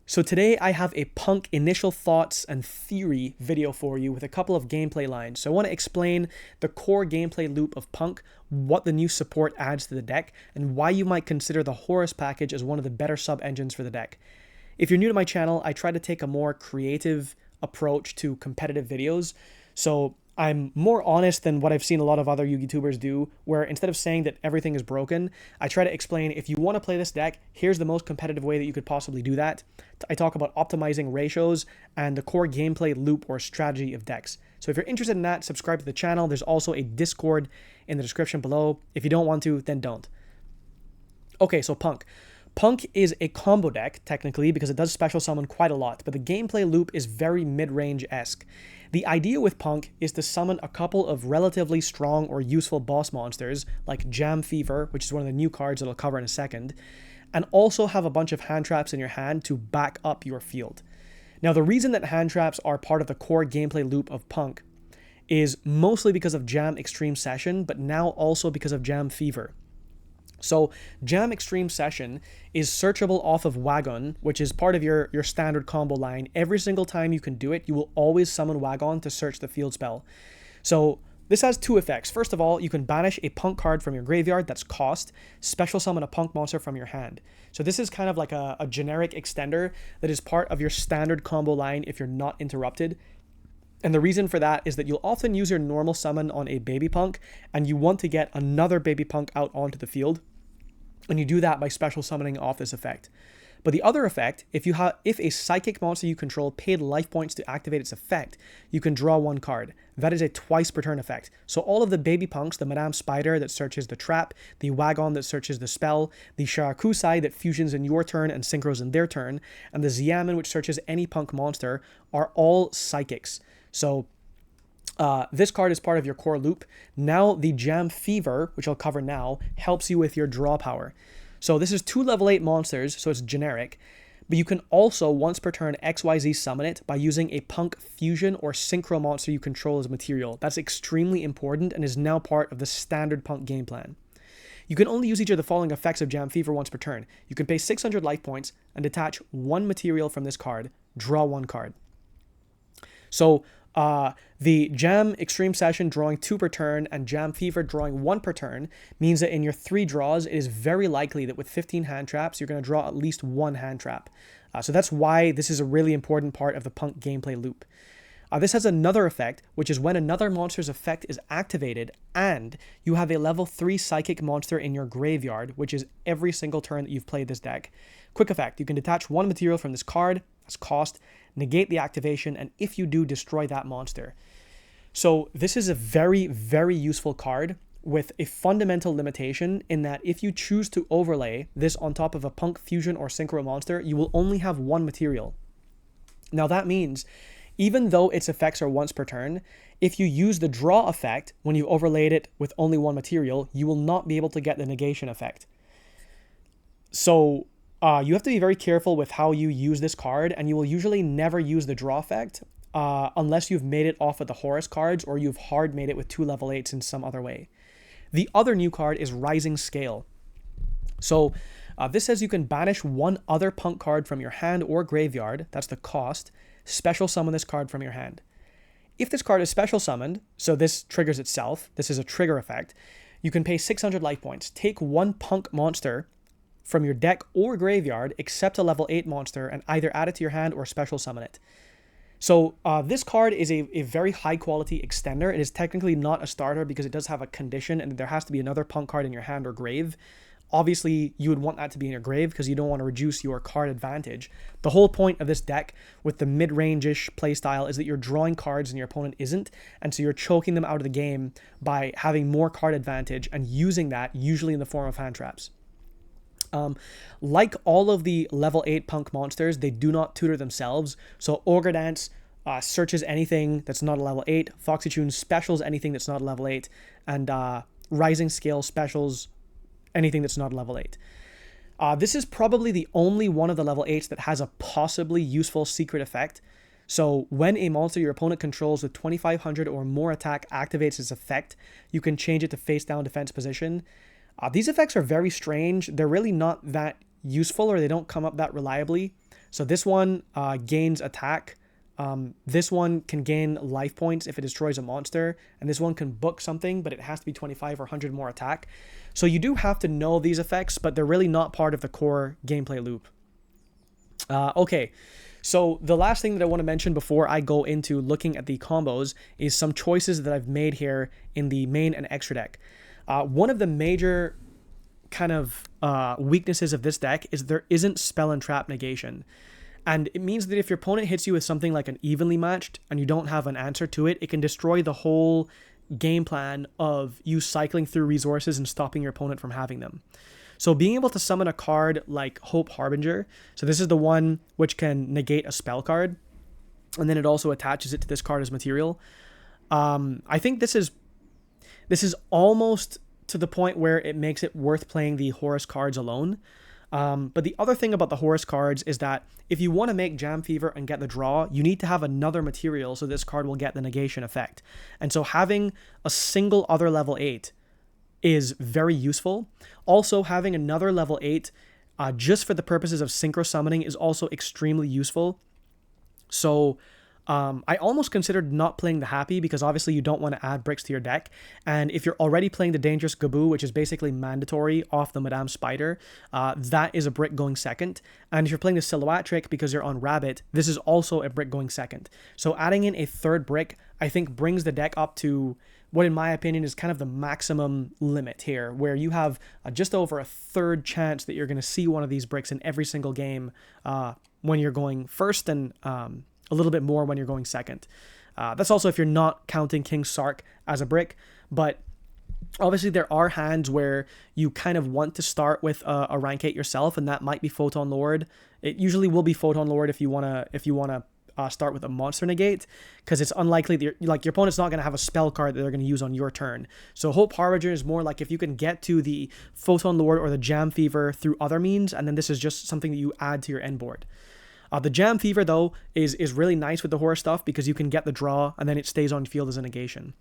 So today I have a p.u.n.k initial thoughts and theory video for you with a couple of gameplay lines. So I want to explain the core gameplay loop of p.u.n.k, what the new support adds to the deck, and why you might consider the Horus package as one of the better sub-engines for the deck. If you're new to my channel, I try to take a more creative approach to competitive videos. So I'm more honest than what I've seen a lot of other YouTubers do, where instead of saying that everything is broken, I try to explain if you want to play this deck, here's the most competitive way that you could possibly do that. I talk about optimizing ratios and the core gameplay loop or strategy of decks. So if you're interested in that, subscribe to the channel. There's also a Discord in the description below. If you don't want to, then don't. Okay, so p.u.n.k. p.u.n.k is a combo deck, technically, because it does special summon quite a lot, but the gameplay loop is very mid-range-esque. The idea with p.u.n.k is to summon a couple of relatively strong or useful boss monsters, like Jam Fever, which is one of the new cards that I'll cover in a second, and also have a bunch of hand traps in your hand to back up your field. Now, the reason that hand traps are part of the core gameplay loop of p.u.n.k is mostly because of Jam Extreme Session, but now also because of Jam Fever. So Jam Extreme Session is searchable off of Wagon, which is part of your standard combo line. Every single time you can do it, you will always summon Wagon to search the field spell. So this has two effects. First of all, you can banish a p.u.n.k card from your graveyard that's cost, special summon a p.u.n.k monster from your hand. So this is kind of like a generic extender that is part of your standard combo line if you're not interrupted. And the reason for that is that you'll often use your normal summon on a baby p.u.n.k, and you want to get another baby p.u.n.k out onto the field. And you do that by special summoning off this effect. But the other effect, if a psychic monster you control paid life points to activate its effect, you can draw one card. That is a twice per turn effect. So all of the baby p.u.n.ks, the Madame Spider that searches the trap, the Wagon that searches the spell, the Sharakusai that fusions in your turn and synchros in their turn, and the Xiamen which searches any p.u.n.k monster, are all psychics. So this card is part of your core loop. Now the Jam Fever, which I'll cover now, helps you with your draw power. So this is 2 level 8 monsters, so it's generic, but you can also once per turn XYZ summon it by using a p.u.n.k fusion or synchro monster you control as material. That's extremely important and is now part of the standard p.u.n.k game plan. You can only use each of the following effects of Jam Fever once per turn. You can pay 600 life points and detach 1 material from this card, draw 1 card. So the Jam Extreme Session drawing 2 per turn and Jam Fever drawing 1 per turn means that in your 3 draws, it is very likely that with 15 hand traps, you're going to draw at least 1 hand trap. So that's why this is a really important part of the p.u.n.k gameplay loop. This has another effect, which is when another monster's effect is activated and you have a level 3 psychic monster in your graveyard, which is every single turn that you've played this deck. Quick effect, you can detach 1 material from this card, as cost, negate the activation, and if you do, destroy that monster. So this is a very, very useful card with a fundamental limitation in that if you choose to overlay this on top of a p.u.n.k fusion or synchro monster, you will only have 1 material. Now that means even though its effects are once per turn, if you use the draw effect when you've overlaid it with only 1 material, you will not be able to get the negation effect. So you have to be very careful with how you use this card, and you will usually never use the draw effect unless you've made it off of the Horus cards or you've hard made it with 2 level 8s in some other way. The other new card is Rising Scale. So this says you can banish 1 other p.u.n.k card from your hand or graveyard, that's the cost, special summon this card from your hand. If this card is special summoned, so this triggers itself, this is a trigger effect, you can pay 600 life points, take 1 p.u.n.k monster from your deck or graveyard except a level 8 monster and either add it to your hand or special summon it. So this card is a very high quality extender. It is technically not a starter because it does have a condition and there has to be another p.u.n.k card in your hand or grave. Obviously, you would want that to be in your grave because you don't want to reduce your card advantage. The whole point of this deck with the mid-range-ish playstyle is that you're drawing cards and your opponent isn't, and so you're choking them out of the game by having more card advantage and using that usually in the form of hand traps. Like all of the level 8 p.u.n.k monsters, they do not tutor themselves. So Ogre Dance searches anything that's not a level 8. Foxy Tune specials anything that's not a level 8. And Rising Scale specials anything that's not a level 8. This is probably the only one of the level 8s that has a possibly useful secret effect. So when a monster your opponent controls with 2500 or more attack activates its effect, you can change it to face down defense position. These effects are very strange. They're really not that useful, or they don't come up that reliably. So this one gains attack. This one can gain life points if it destroys a monster, and this one can book something, but it has to be 25 or 100 more attack. So you do have to know these effects, but they're really not part of the core gameplay loop. Okay, so the last thing that I want to mention before I go into looking at the combos is some choices that I've made here in the main and extra deck. One of the major kind of weaknesses of this deck is there isn't spell and trap negation. And it means that if your opponent hits you with something like an evenly matched and you don't have an answer to it, it can destroy the whole game plan of you cycling through resources and stopping your opponent from having them. So being able to summon a card like Hope Harbinger, so this is the one which can negate a spell card, and then it also attaches it to this card as material. I think this is almost to the point where it makes it worth playing the Horus cards alone. But the other thing about the Horus cards is that if you want to make Jam Fever and get the draw, you need to have another material so this card will get the negation effect. And so having a single other level 8 is very useful. Also, having another level 8 just for the purposes of synchro summoning is also extremely useful. So I almost considered not playing the Happy because obviously you don't want to add bricks to your deck. And if you're already playing the Dangerous Gaboo, which is basically mandatory off the Madame Spider, that is a brick going second. And if you're playing the Silhouette Trick because you're on Rabbit, this is also a brick going second. So adding in a third brick, I think brings the deck up to what in my opinion is kind of the maximum limit here, where you have just over a third chance that you're going to see one of these bricks in every single game when you're going first, and a little bit more when you're going second. That's also if you're not counting King Sark as a brick, but obviously there are hands where you kind of want to start with a rank 8 yourself, and that might be Photon Lord. It usually will be Photon Lord if you wanna start with a monster negate, because it's unlikely that your opponent's not going to have a spell card that they're going to use on your turn. So Hope Harbinger is more like if you can get to the Photon Lord or the Jam Fever through other means, and then this is just something that you add to your end board. The Jam Fever, though, is really nice with the horror stuff because you can get the draw and then it stays on field as a negation.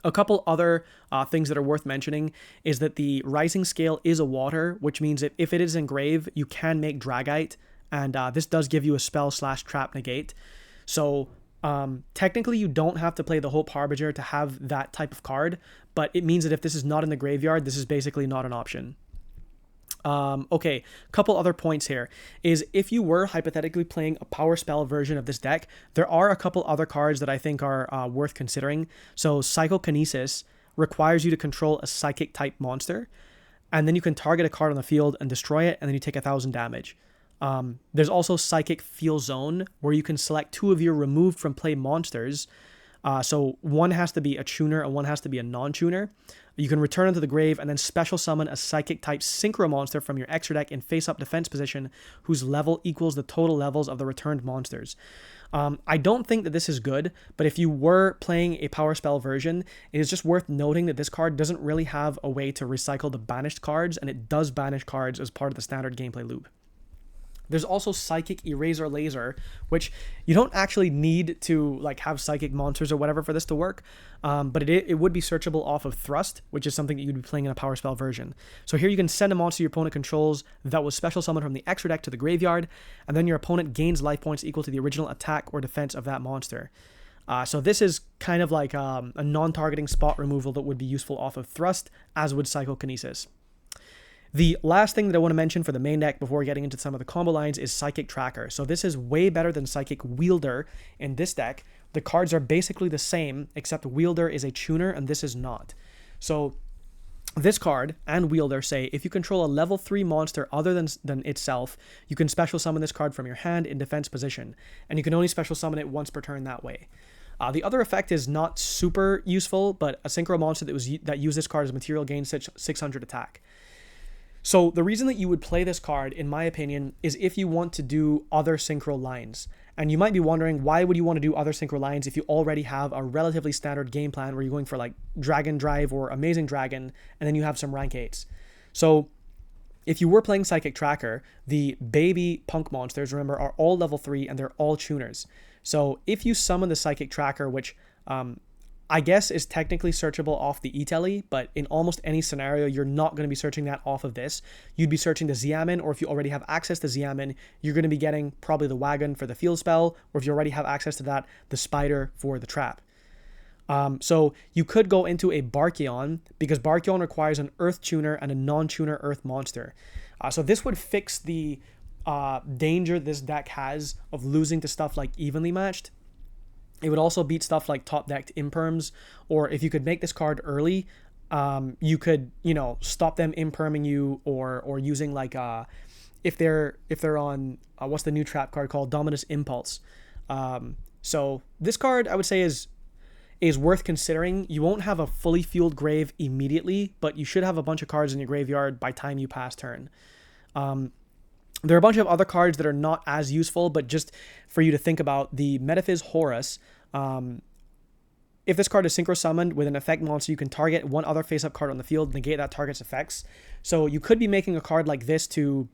A couple other things that are worth mentioning is that the Rising Scale is a water, which means that if it is engrave, you can make Dragite, and this does give you a spell/trap negate. So technically you don't have to play the Hope Harbinger to have that type of card, but it means that if this is not in the graveyard, this is basically not an option. Okay, couple other points here is if you were hypothetically playing a power spell version of this deck, there are a couple other cards that I think are worth considering. So Psychokinesis requires you to control a psychic type monster, and then you can target a card on the field and destroy it, and then you take 1,000 damage. There's also Psychic Feel Zone, where you can select 2 of your removed from play monsters. So one has to be a tuner and one has to be a non-tuner. You can return into the grave and then special summon a psychic type synchro monster from your extra deck in face-up defense position whose level equals the total levels of the returned monsters. I don't think that this is good, but if you were playing a power spell version, it is just worth noting that this card doesn't really have a way to recycle the banished cards, and it does banish cards as part of the standard gameplay loop. There's also Psychic Eraser Laser, which you don't actually need to have psychic monsters or whatever for this to work, but it would be searchable off of Thrust, which is something that you'd be playing in a power spell version. So here you can send a monster your opponent controls that was special summoned from the extra deck to the graveyard, and then your opponent gains life points equal to the original attack or defense of that monster. So this is kind of like a non-targeting spot removal that would be useful off of Thrust, as would Psychokinesis. The last thing that I want to mention for the main deck before getting into some of the combo lines is Psychic Tracker. So this is way better than Psychic Wielder in this deck. The cards are basically the same, except Wielder is a tuner and this is not. So this card and Wielder say if you control a level 3 monster other than itself, you can special summon this card from your hand in defense position, and you can only special summon it once per turn that way. The other effect is not super useful, but a synchro monster that used this card as material gains 600 attack. So the reason that you would play this card, in my opinion, is if you want to do other synchro lines. And you might be wondering, why would you want to do other synchro lines if you already have a relatively standard game plan where you're going for Dragon Drive or Amazing Dragon, and then you have some rank 8s. So if you were playing Psychic Tracker, the baby punk monsters, remember, are all level 3 and they're all tuners. So if you summon the Psychic Tracker, which I guess is technically searchable off the e-tele, but in almost any scenario, you're not going to be searching that off of this. You'd be searching the Xiamen, or if you already have access to Xiamen, you're going to be getting probably the Wagon for the field spell, or if you already have access to that, the Spider for the trap. So you could go into a Barkion, because Barkion requires an Earth Tuner and a non-tuner Earth monster. So this would fix the danger this deck has of losing to stuff like Evenly Matched. It would also beat stuff like top decked imperms, or if you could make this card early, you could, stop them imperming you, or using like if they're on what's the new trap card called, Dominus Impulse. So this card I would say is worth considering. You won't have a fully fueled grave immediately, but you should have a bunch of cards in your graveyard by time you pass turn. There are a bunch of other cards that are not as useful, but just for you to think about, the Metaphys Horus. If this card is synchro summoned with an effect monster, you can target one other face-up card on the field, negate that target's effects. So you could be making a card like this to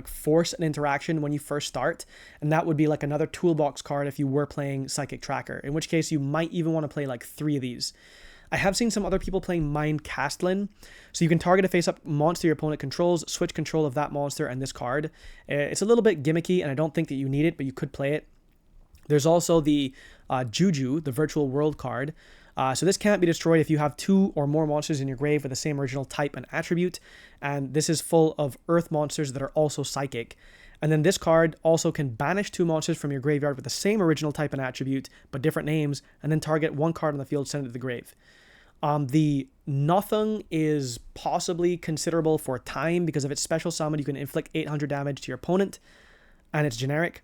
force an interaction when you first start, and that would be like another toolbox card if you were playing Psychic Tracker, in which case you might even want to play like 3 of these. I have seen some other people playing Mind Castlin, so you can target a face-up monster your opponent controls, switch control of that monster and this card. It's a little bit gimmicky, and I don't think that you need it, but you could play it. There's also the Juju, the Virtual World card. So this can't be destroyed if you have 2 or more monsters in your grave with the same original type and attribute, and this is full of Earth monsters that are also Psychic. And then this card also can banish 2 monsters from your graveyard with the same original type and attribute, but different names, and then target 1 card on the field, send it to the grave. The Nothung is possibly considerable for time, because if it's special summoned, you can inflict 800 damage to your opponent, and it's generic.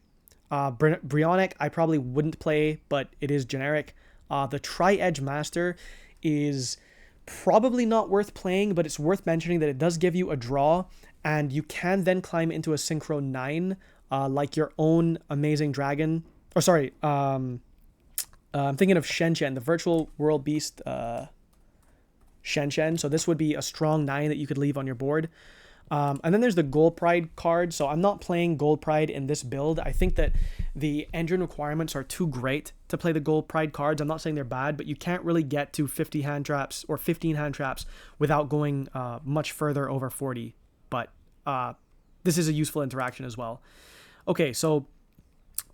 Brionek, I probably wouldn't play, but it is generic. The Tri-Edge Master is probably not worth playing, but it's worth mentioning that it does give you a draw, and you can then climb into a Synchro 9, like your own Amazing Dragon. Or sorry, I'm thinking of Shen, the Virtual World Beast Shen. So this would be a strong 9 that you could leave on your board. And then there's the Gold Pride card. So I'm not playing Gold Pride in this build. I think that the engine requirements are too great to play the Gold Pride cards. I'm not saying they're bad, but you can't really get to 50 hand traps or 15 hand traps without going much further over 40. But this is a useful interaction as well. Okay, so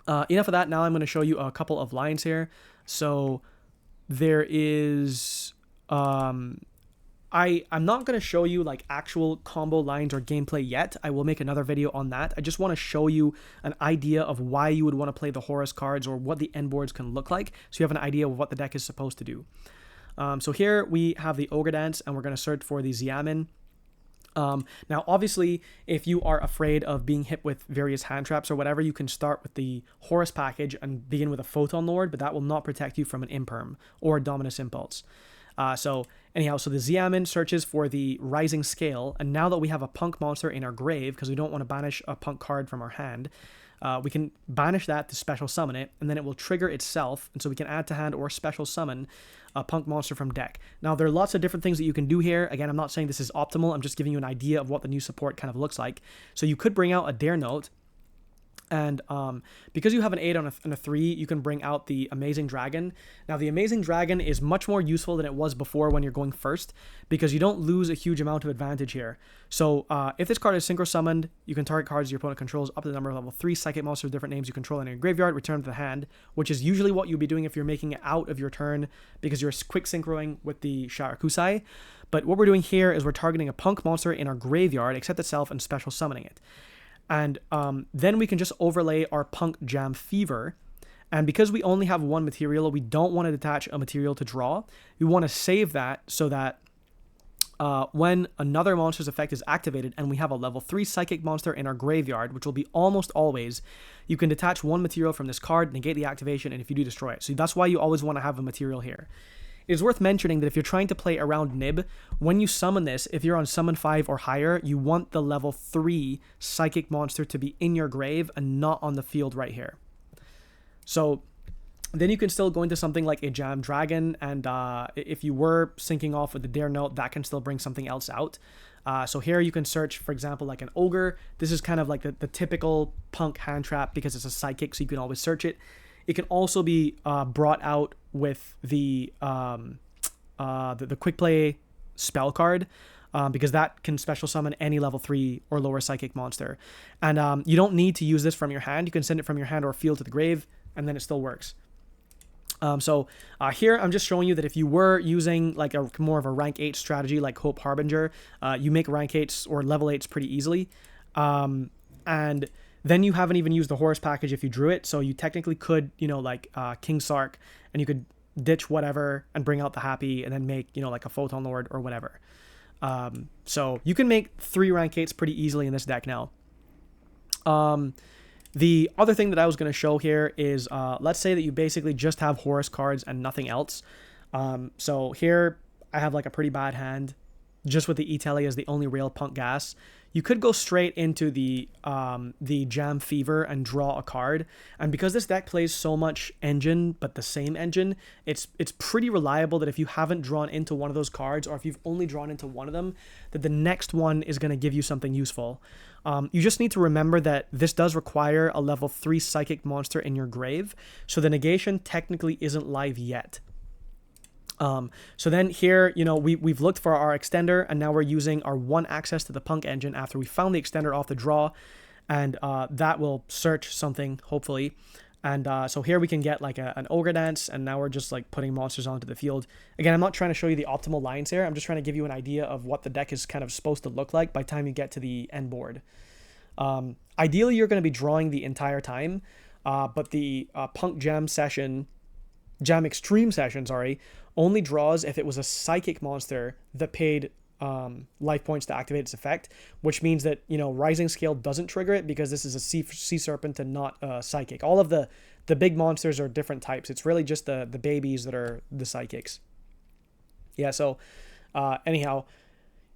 enough of that. Now I'm going to show you a couple of lines here. So there is... I'm not going to show you like actual combo lines or gameplay yet. I will make another video on that. I just want to show you an idea of why you would want to play the Horus cards, or what the end boards can look like, so you have an idea of what the deck is supposed to do. So here we have the Ogre Dance, and we're going to search for the Xiamen. Now, obviously, if you are afraid of being hit with various hand traps or whatever, you can start with the Horus package and begin with a Photon Lord, but that will not protect you from an Imperm or Dominus Impulse. So the Xiamen searches for the Rising Scale, and now that we have a Punk monster in our grave, because we don't want to banish a Punk card from our hand, we can banish that to special summon it, and then it will trigger itself, and so we can add to hand or special summon a Punk monster from deck. Now, there are lots of different things that you can do here. Again, I'm not saying this is optimal, I'm just giving you an idea of what the new support kind of looks like. So you could bring out a Dare Note, and because you have an 8 and a 3, you can bring out the Amazing Dragon. Now, the Amazing Dragon is much more useful than it was before when you're going first, because you don't lose a huge amount of advantage here. So if this card is synchro summoned, you can target cards your opponent controls up to the number of level 3 psychic monsters with different names you control in your graveyard, return to the hand, which is usually what you'll be doing if you're making it out of your turn, because you're quick synchroing with the Shirakusai. But what we're doing here is we're targeting a Punk monster in our graveyard, except itself, and special summoning it. And then we can just overlay our Punk Jam Fever. And because we only have 1 material, we don't want to detach a material to draw. We want to save that so that when another monster's effect is activated and we have a level 3 Psychic monster in our graveyard, which will be almost always, you can detach 1 material from this card, negate the activation, and if you do, destroy it. So that's why you always want to have a material here. It is worth mentioning that if you're trying to play around Nib, when you summon this, if you're on summon 5 or higher, you want the level 3 Psychic monster to be in your grave and not on the field right here. So then you can still go into something like a Jam Dragon, and if you were syncing off with the Dare Note, that can still bring something else out. So here you can search, for example, like an Ogre. This is kind of like the typical Punk hand trap because it's a Psychic, so you can always search it. It can also be brought out with the quick play spell card, because that can special summon any level 3 or lower psychic monster. And you don't need to use this from your hand. You can send it from your hand or field to the grave, and then it still works. So here I'm just showing you that if you were using like a more of a rank 8 strategy like Hope Harbinger, you make rank 8s or level 8s pretty easily. And then you haven't even used the Horus package if you drew it, so you technically could, like King Sark, and you could ditch whatever and bring out the Happy and then make, like a Photon Lord or whatever. So you can make 3 rank 8s pretty easily in this deck now. The other thing that I was going to show here is, let's say that you basically just have Horus cards and nothing else. So here I have like a pretty bad hand, just with the E-Tele as the only real Punk Gas. You could go straight into the Jam Fever and draw a card. And because this deck plays so much engine, but the same engine, it's pretty reliable that if you haven't drawn into one of those cards, or if you've only drawn into one of them, that the next one is going to give you something useful. You just need to remember that this does require a level 3 psychic monster in your grave, so the negation technically isn't live yet. So then here, we've looked for our extender, and now we're using our 1 access to the Punk engine after we found the extender off the draw, and that will search something, hopefully. And so here we can get like an Ogre Dance, and now we're just like putting monsters onto the field. Again, I'm not trying to show you the optimal lines here. I'm just trying to give you an idea of what the deck is kind of supposed to look like by the time you get to the end board. Ideally, you're going to be drawing the entire time, but the Punk Jam Extreme session, only draws if it was a psychic monster that paid life points to activate its effect, which means that, Rising Scale doesn't trigger it because this is a Sea Serpent and not psychic. All of the big monsters are different types. It's really just the babies that are the psychics. Yeah, so anyhow,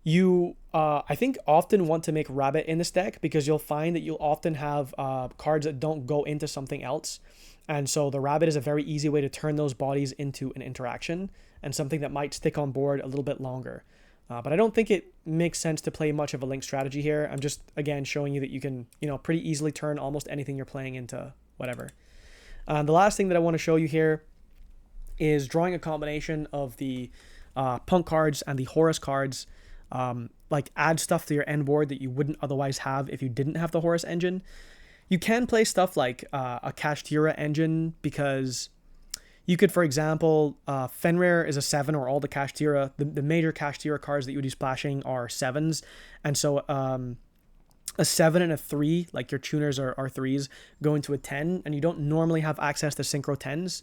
you, I think, often want to make Rabbit in this deck because you'll find that you'll often have cards that don't go into something else. And so the Rabbit is a very easy way to turn those bodies into an interaction and something that might stick on board a little bit longer. But I don't think it makes sense to play much of a link strategy here. I'm just, again, showing you that you can, pretty easily turn almost anything you're playing into whatever. The last thing that I want to show you here is drawing a combination of the Punk cards and the Horus cards. Like add stuff to your end board that you wouldn't otherwise have if you didn't have the Horus engine. You can play stuff like a Kashtira engine because you could, for example, Fenrir is a 7, or all the Kashtira, the major Kashtira cards that you would be splashing are 7s. And so a 7 and a 3, like your tuners are 3s, go into a 10, and you don't normally have access to Synchro 10s.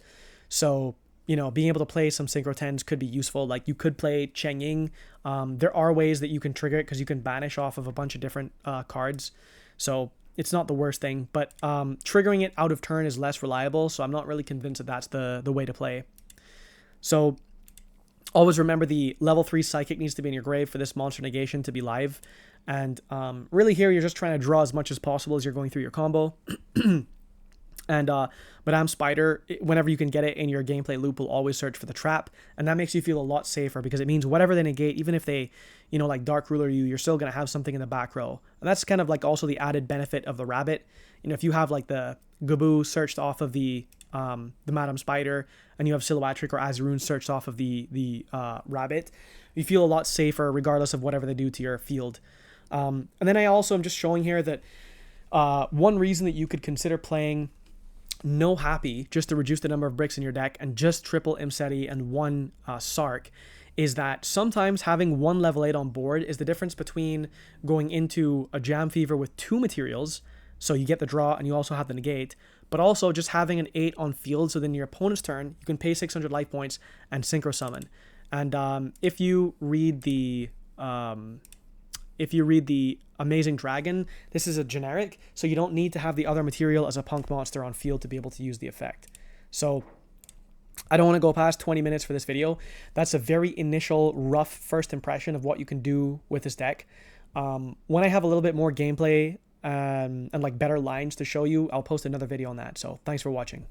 So, being able to play some Synchro 10s could be useful. Like you could play Cheng Ying. There are ways that you can trigger it because you can banish off of a bunch of different cards. So it's not the worst thing, but triggering it out of turn is less reliable, so I'm not really convinced that that's the way to play. So always remember the level 3 Psychic needs to be in your grave for this monster negation to be live. And really here you're just trying to draw as much as possible as you're going through your combo. And Madame Spider, whenever you can get it in your gameplay loop, will always search for the trap, and that makes you feel a lot safer because it means whatever they negate, even if they, like Dark Ruler you're still going to have something in the back row. And that's kind of like also the added benefit of the Rabbit. If you have like the Gabu searched off of the Madame Spider, and you have Silhouettric or Azaroon searched off of the Rabbit, you feel a lot safer regardless of whatever they do to your field. And then I also am just showing here that one reason that you could consider playing no Happy just to reduce the number of bricks in your deck and just triple Imseti and 1 Sark is that sometimes having 1 level 8 on board is the difference between going into a Jam Fever with 2 materials, so you get the draw and you also have the negate, but also just having an 8 on field, so then your opponent's turn you can pay 600 life points and Synchro Summon. And if you read the Amazing Dragon, this is a generic, so you don't need to have the other material as a Punk monster on field to be able to use the effect. So I don't want to go past 20 minutes for this video. That's a very initial, rough first impression of what you can do with this deck. When I have a little bit more gameplay and like better lines to show you, I'll post another video on that. So thanks for watching.